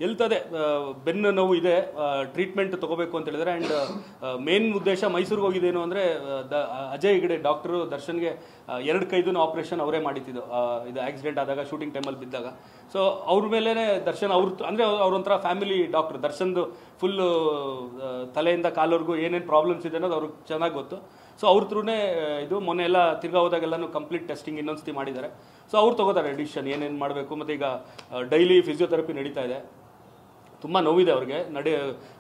ಎಲ್ತದೆ ಬೆನ್ನು ನೋವು ಇದೆ, ಟ್ರೀಟ್ಮೆಂಟ್ ತಗೋಬೇಕು ಅಂತ ಹೇಳಿದ್ರೆ. ಆ್ಯಂಡ್ ಮೇನ್ ಉದ್ದೇಶ ಮೈಸೂರಿಗೆ ಹೋಗಿದ್ದೇನು ಅಂದರೆ ಅಜಯ್ ಹೆಗಡೆ ಡಾಕ್ಟರು ದರ್ಶನ್ಗೆ 2 ಕೈದೂ ಆಪ್ರೇಷನ್ ಅವರೇ ಮಾಡಿದ್ದು. ಇದು ಆಕ್ಸಿಡೆಂಟ್ ಆದಾಗ ಶೂಟಿಂಗ್ ಟೈಮಲ್ಲಿ ಬಿದ್ದಾಗ. ಸೊ ಅವ್ರ ಮೇಲೇ ದರ್ಶನ್ ಅಂದರೆ ಅವ್ರೊಂಥರ ಫ್ಯಾಮಿಲಿ ಡಾಕ್ಟರ್. ದರ್ಶನ್ದು ಫುಲ್ಲು ತಲೆಯಿಂದ ಕಾಲವರೆಗೂ ಏನೇನು ಪ್ರಾಬ್ಲಮ್ಸ್ ಇದೆ ಅನ್ನೋದು ಅವ್ರಿಗೆ ಚೆನ್ನಾಗಿ ಗೊತ್ತು. ಸೊ ಅವ್ರ ಥ್ರೂನೇ ಇದು ಮೊನ್ನೆ ಎಲ್ಲ ತಿರ್ಗಾ ಹೋದಾಗೆಲ್ಲನೂ ಕಂಪ್ಲೀಟ್ ಟೆಸ್ಟಿಂಗ್ ಇನ್ನೊಂದ್ಸತಿ ಮಾಡಿದ್ದಾರೆ. ಸೊ ಅವ್ರು ತೊಗೋತಾರೆ ಡಿಸಿಷನ್ ಏನೇನು ಮಾಡಬೇಕು. ಮತ್ತು ಈಗ ಡೈಲಿ ಫಿಸಿಯೋಥೆರಪಿ ನಡೀತಾ ಇದೆ. ತುಂಬ ನೋವಿದೆ ಅವ್ರಿಗೆ,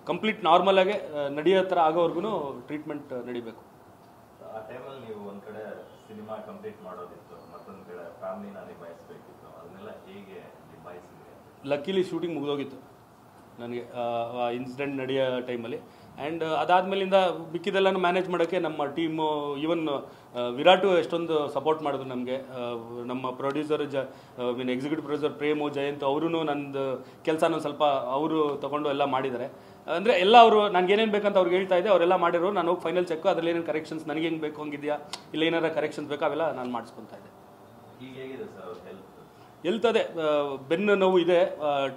ಕಂಪ್ಲೀಟ್ ನಾರ್ಮಲಾಗೆ ನಡೆಯೋ ಥರ ಆಗೋವರೆಗೂ ಟ್ರೀಟ್ಮೆಂಟ್ ನಡಿಬೇಕು. ಆ ಟೈಮಲ್ಲಿ ನೀವು ಒಂದು ಕಡೆ ಸಿನಿಮಾ ಕಂಪ್ಲೀಟ್ ಮಾಡೋದಿತ್ತು, ಮತ್ತೊಂದು ಕಡೆ ಫ್ಯಾಮಿಲಿನ ನಿಭಾಯಿಸಬೇಕಿತ್ತು, ಅದನ್ನೆಲ್ಲ ಹೇಗೆ ನಿಭಾಯಿಸಿದ್ರಿ? ಲಕ್ಕಿಲಿ ಶೂಟಿಂಗ್ ಮುಗಿದೋಗಿತ್ತು ನನಗೆ ಇನ್ಸಿಡೆಂಟ್ ನಡೆಯೋ ಟೈಮಲ್ಲಿ. ಆ್ಯಂಡ್ ಅದಾದಮೇಲಿಂದ ಮಿಕ್ಕಿದೆಲ್ಲನೂ ಮ್ಯಾನೇಜ್ ಮಾಡೋಕ್ಕೆ ನಮ್ಮ ಟೀಮು, ಈವನ್ ವಿರಾಟು ಎಷ್ಟೊಂದು ಸಪೋರ್ಟ್ ಮಾಡಿದ್ರು ನಮಗೆ. ನಮ್ಮ producer executive producer Premu Jayanth ಅವರೂ ನಂದು ಕೆಲಸನೂ ಸ್ವಲ್ಪ ಅವರು ತೊಗೊಂಡು ಎಲ್ಲ ಮಾಡಿದ್ದಾರೆ. ಅಂದರೆ ಎಲ್ಲ ಅವರು ನನಗೆ ಏನೇನು ಬೇಕಂತ ಅವ್ರಿಗೆ ಹೇಳ್ತಾ ಇದ್ದೆ, ಅವರೆಲ್ಲ ಮಾಡಿರೋ. ನಾನು ಹೋಗಿ ಫೈನಲ್ ಚೆಕ್ಕು ಅದರಲ್ಲಿ ಏನೇನು ಕರೆಕ್ಷನ್ಸ್ ನನಗೆ ಹೆಂಗೆ ಬೇಕು ಹಂಗಿದೆಯಾ, ಇಲ್ಲ ಏನಾರ ಕರೆಕ್ಷನ್ಸ್ ಬೇಕು ಅವೆಲ್ಲ ನಾನು ಮಾಡಿಸ್ಕೊತಾ ಇದ್ದೆ. ಈಗ ಹೇಗಿದೆ ಸರ್ ಹೆಲ್ತ್? ಎಲ್ತದೆ ಬೆನ್ನು ನೋವು ಇದೆ,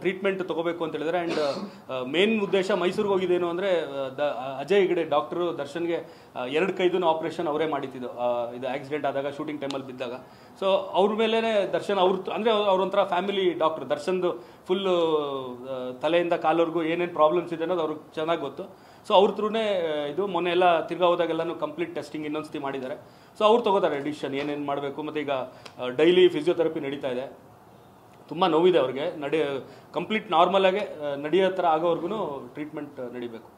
ಟ್ರೀಟ್ಮೆಂಟ್ ತಗೋಬೇಕು ಅಂತ ಹೇಳಿದ್ರೆ. ಆ್ಯಂಡ್ ಮೇನ್ ಉದ್ದೇಶ ಮೈಸೂರಿಗೆ ಹೋಗಿದ್ದೇನು ಅಂದರೆ ಅಜಯ್ ಹೆಗಡೆ ಡಾಕ್ಟರು ದರ್ಶನ್ಗೆ 2 ಕೈದೂ ಆಪ್ರೇಷನ್ ಅವರೇ ಮಾಡಿದ್ದು. ಇದು ಆಕ್ಸಿಡೆಂಟ್ ಆದಾಗ ಶೂಟಿಂಗ್ ಟೈಮಲ್ಲಿ ಬಿದ್ದಾಗ. ಸೊ ಅವ್ರ ಮೇಲೇ ದರ್ಶನ್ ಅಂದರೆ ಅವ್ರೊಂಥರ ಫ್ಯಾಮಿಲಿ ಡಾಕ್ಟರ್. ದರ್ಶನ್ದು ಫುಲ್ಲು ತಲೆಯಿಂದ ಕಾಲವರೆಗೂ ಏನೇನು ಪ್ರಾಬ್ಲಮ್ಸ್ ಇದೆ ಅನ್ನೋದು ಅವ್ರಿಗೆ ಚೆನ್ನಾಗಿ ಗೊತ್ತು. ಸೊ ಅವ್ರ ಥ್ರೂನೇ ಇದು ಮೊನ್ನೆ ಎಲ್ಲ ತಿರ್ಗಾ ಹೋದಾಗೆಲ್ಲನೂ ಕಂಪ್ಲೀಟ್ ಟೆಸ್ಟಿಂಗ್ ಇನ್ನೊಂದ್ಸತಿ ಮಾಡಿದ್ದಾರೆ. ಸೊ ಅವ್ರು ತೊಗೋತಾರೆ ಡಿಸಿಷನ್ ಏನೇನು ಮಾಡಬೇಕು. ಮತ್ತು ಈಗ ಡೈಲಿ ಫಿಸಿಯೋಥೆರಪಿ ನಡೀತಾ ಇದೆ. ತುಂಬ ನೋವಿದೆ ಅವ್ರಿಗೆ, ಕಂಪ್ಲೀಟ್ ನಾರ್ಮಲಾಗೆ ನಡೆಯೋ ಥರ ಆಗೋವರೆಗೂ ಟ್ರೀಟ್ಮೆಂಟ್ ನಡಿಬೇಕು.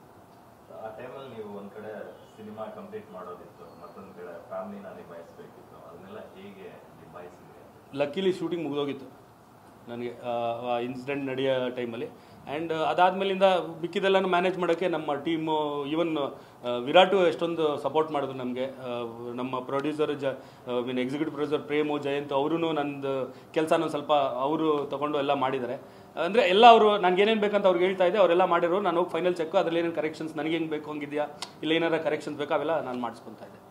ಆ ಟೈಮಲ್ಲಿ ನೀವು ಒಂದು ಕಡೆ ಸಿನಿಮಾ ಕಂಪ್ಲೀಟ್ ಮಾಡೋದಿತ್ತು, ಮತ್ತೊಂದು ಕಡೆ ಫ್ಯಾಮಿಲಿನ ನಿಭಾಯಿಸಬೇಕಿತ್ತು, ಅದನ್ನೆಲ್ಲ ಹೇಗೆ ನಿಭಾಯಿಸಿದ್ರಿ? ಲಕ್ಕಿಲಿ ಶೂಟಿಂಗ್ ಮುಗಿದೋಗಿತ್ತು ನನಗೆ ಇನ್ಸಿಡೆಂಟ್ ನಡೆಯೋ ಟೈಮಲ್ಲಿ. ಆ್ಯಂಡ್ ಅದಾದಮೇಲಿಂದ ಮಿಕ್ಕಿದೆಲ್ಲನೂ ಮ್ಯಾನೇಜ್ ಮಾಡೋಕ್ಕೆ ನಮ್ಮ ಟೀಮು, ಈವನ್ ವಿರಾಟು ಎಷ್ಟೊಂದು ಸಪೋರ್ಟ್ ಮಾಡಿದ್ರು ನಮಗೆ. ನಮ್ಮ producer executive producer Premu Jayanth ಅವರೂ ನಂದು ಕೆಲಸನೂ ಸ್ವಲ್ಪ ಅವರು ತೊಗೊಂಡು ಎಲ್ಲ ಮಾಡಿದ್ದಾರೆ. ಅಂದರೆ ಎಲ್ಲ ಅವರು ನನಗೆ ಏನೇನು ಬೇಕಂತ ಅವ್ರಿಗೆ ಹೇಳ್ತಾ ಇದ್ದೆ, ಅವರೆಲ್ಲ ಮಾಡಿರೋ. ನಾನು ಹೋಗಿ ಫೈನಲ್ ಚೆಕ್ಕು ಅದರಲ್ಲಿ ಏನೇನು ಕರೆಕ್ಷನ್ಸ್ ನನಗೆ ಹೆಂಗೆ ಬೇಕು ಹಂಗಿದೆಯಾ, ಇಲ್ಲ ಏನಾರ ಕರೆಕ್ಷನ್ಸ್ ಬೇಕು ಅವೆಲ್ಲ ನಾನು ಮಾಡಿಸ್ಕೊತಾ ಇದ್ದೆ.